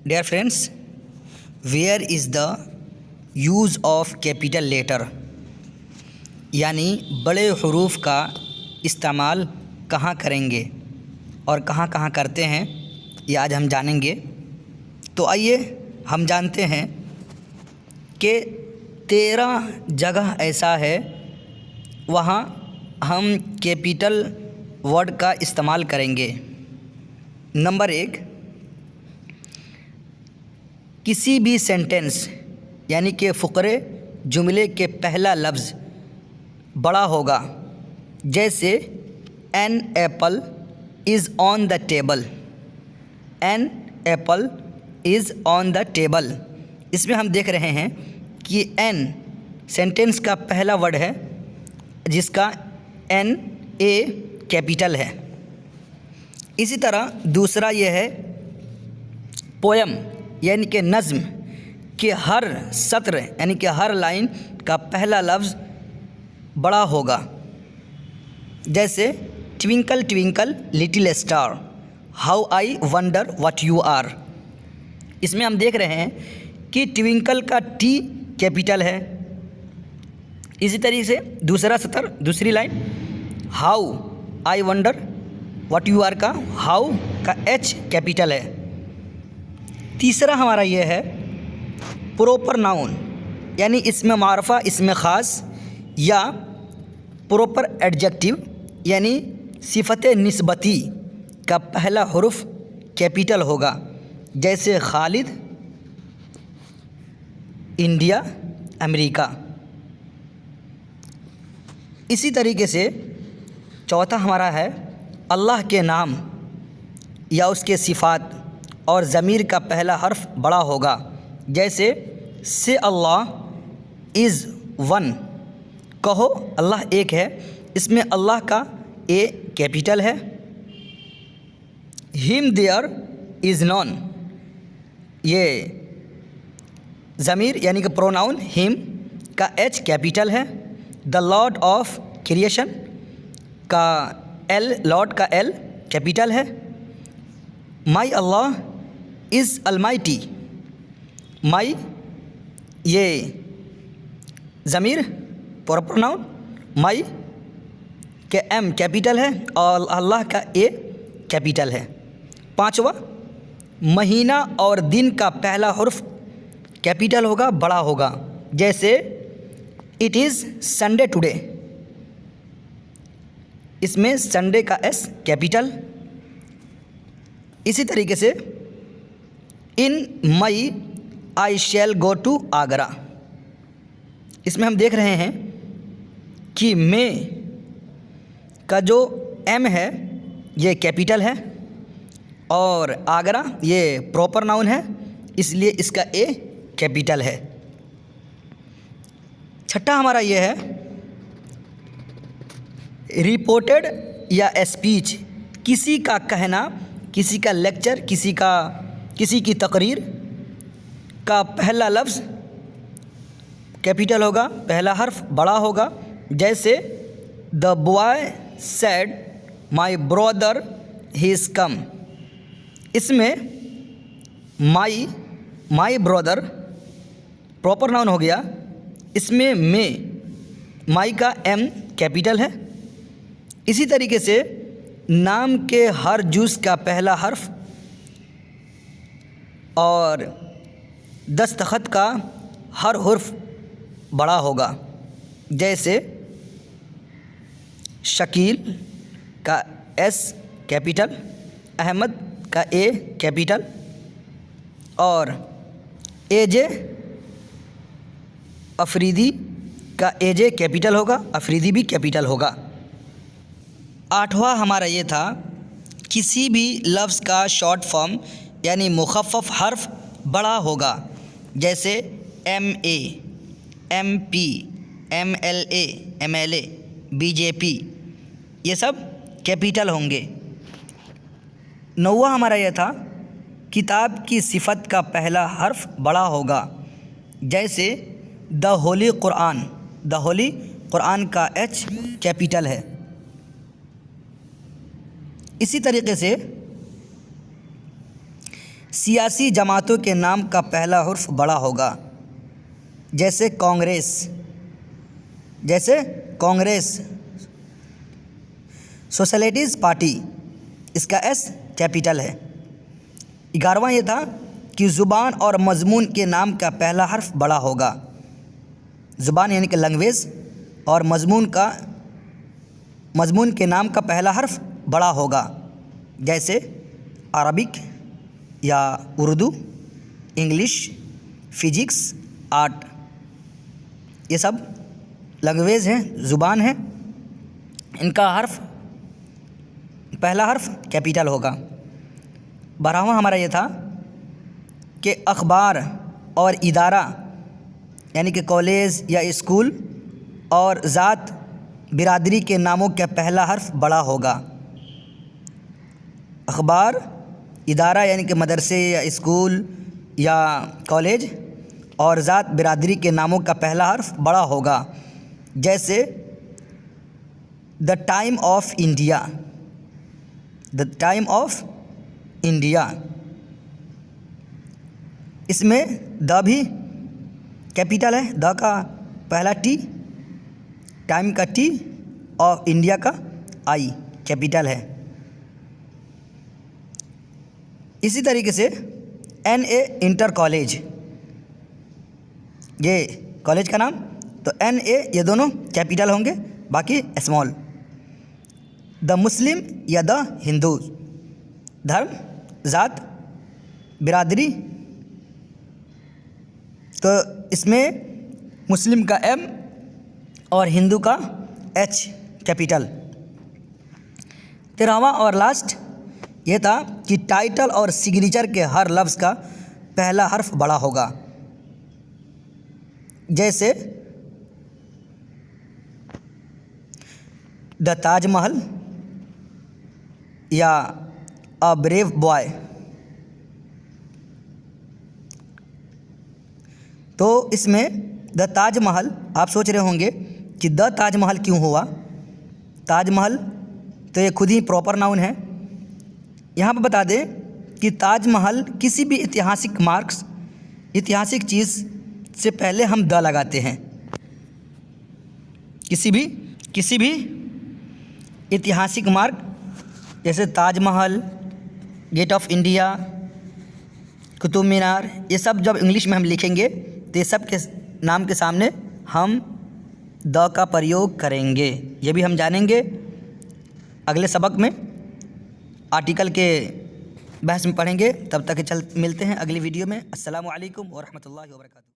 Dear friends, where is the use of capital letter? यानी बड़े हरूफ का इस्तेमाल कहाँ करेंगे और कहाँ कहाँ करते हैं, ये आज हम जानेंगे। तो आइए हम जानते हैं कि 13 जगह ऐसा है वहाँ हम कैपिटल वर्ड का इस्तेमाल करेंगे। नंबर 1, किसी भी सेंटेंस यानी कि फ़ुक़रे जुमले के पहला लफ्ज़ बड़ा होगा, जैसे an apple is on the table. An apple is on the table, इसमें हम देख रहे हैं कि एन सेंटेंस का पहला वर्ड है जिसका एन ए कैपिटल है। इसी तरह दूसरा ये है पोयम यानी कि नज़्म के हर सत्र यानी कि हर लाइन का पहला लफ्ज़ बड़ा होगा, जैसे twinkle twinkle little star how I wonder what you are. इसमें हम देख रहे हैं कि ट्विंकल का टी कैपिटल है। इसी तरीके से दूसरा सत्र दूसरी line how I wonder what you are का हाउ का एच कैपिटल है। तीसरा हमारा ये है प्रॉपर नाउन यानी इसमें मारफा इसमें ख़ास या प्रॉपर एडजेक्टिव यानी सिफ़त निस्बती का पहला हुर्फ कैपिटल होगा, जैसे खालिद इंडिया अमेरिका। इसी तरीके से चौथा हमारा है अल्लाह के नाम या उसके सिफ़ात और ज़मीर का पहला हर्फ बड़ा होगा, जैसे से अल्लाह इज़ वन कहो अल्लाह एक है, इसमें अल्लाह का ए कैपिटल है। हिम देयर इज़ नॉन, ये ज़मीर यानी कि प्रोनाउन हिम का एच कैपिटल है। द लॉर्ड ऑफ क्रिएशन का एल लॉर्ड का एल कैपिटल है। माई अल्लाह इज़ अलमाइटी, माई ये ज़मीर प्रॉपर नाउन माई के एम कैपिटल है और अल्लाह का ए कैपिटल है। पांचवा महीना और दिन का पहला हुर्फ कैपिटल होगा, बड़ा होगा, जैसे इट इज़ संडे टुडे, इसमें संडे का एस कैपिटल। इसी तरीके से इन मई आई शैल गो टू आगरा, इसमें हम देख रहे हैं कि मे का जो एम है ये कैपिटल है और आगरा ये प्रॉपर नाउन है, इसलिए इसका ए कैपिटल है। छठा हमारा ये है रिपोर्टेड या स्पीच, किसी का कहना, किसी का लेक्चर, किसी की तकरीर का पहला लफ्ज़ कैपिटल होगा, पहला हर्फ बड़ा होगा, जैसे the boy said my brother he is come. इसमें माई ब्रदर प्रॉपर नाउन हो गया, इसमें माई का एम कैपिटल है। इसी तरीके से नाम के हर जुज़ का पहला हर्फ और दस्तखत का हर हुर्फ बड़ा होगा, जैसे शकील का एस कैपिटल, अहमद का ए कैपिटल और एजे अफरीदी का एजे कैपिटल होगा, अफरीदी भी कैपिटल होगा। आठवां हमारा ये था किसी भी लफ्ज़ का शॉर्ट फॉर्म यानी मुखफ़फ़ हर्फ बड़ा होगा, जैसे M A M P M L A BJP, ये सब कैपिटल होंगे। नौवां हमारा यह था किताब की सिफ़त का पहला हर्फ बड़ा होगा, जैसे द होली कुरान का एच कैपिटल है। इसी तरीके से सियासी जमातों के नाम का पहला हर्फ बड़ा होगा, जैसे कांग्रेस। सोशलिस्ट पार्टी, इसका एस कैपिटल है। 11वां ये था कि ज़ुबान और मज़मून के नाम का पहला हर्फ बड़ा होगा। ज़ुबान यानी कि लैंग्वेज और मज़मून के नाम का पहला हर्फ बड़ा होगा, जैसे अरबिक या उर्दू, इंग्लिश, फिजिक्स, आर्ट। ये सब लैंग्वेज हैं, ज़ुबान है, इनका पहला हर्फ कैपिटल होगा। 12वां हमारा ये था कि अखबार और इदारा यानी कि कॉलेज या स्कूल और ज़ात बिरादरी के नामों का पहला हर्फ बड़ा होगा। अखबार, इदारा यानी कि मदरसे या स्कूल या कॉलेज और ज़ात बिरादरी के नामों का पहला हर्फ बड़ा होगा, जैसे द टाइम ऑफ इंडिया। इसमें द भी कैपिटल है, द का पहला टी, टाइम का टी और इंडिया का आई कैपिटल है। इसी तरीके से NA इंटर कॉलेज, ये कॉलेज का नाम, तो NA ये दोनों कैपिटल होंगे, बाकी स्मॉल। द मुस्लिम या द हिंदू, धर्म, ज़ात, बिरादरी, तो इसमें मुस्लिम का M और हिंदू का H कैपिटल। 13वां और लास्ट ये था कि टाइटल और सिग्नेचर के हर लफ्ज़ का पहला हर्फ बड़ा होगा, जैसे द ताजमहल या अ ब्रेव बॉय। तो इसमें द ताजमहल, आप सोच रहे होंगे कि द ताजमहल क्यों हुआ। ताजमहल तो ये खुद ही प्रॉपर नाउन है। यहाँ पर बता दें कि ताजमहल किसी भी ऐतिहासिक चीज़ से पहले हम द लगाते हैं। किसी भी ऐतिहासिक मार्ग जैसे Taj Mahal, gate of India, Qutub Minar, ये सब जब इंग्लिश में हम लिखेंगे तो ये सब के नाम के सामने हम द का प्रयोग करेंगे। ये भी हम जानेंगे अगले सबक में, आर्टिकल के बहस में पढ़ेंगे। तब तक मिलते हैं अगली वीडियो में। अस्सलामु अलैकुम व रहमतुल्लाहि व बरकातुहू।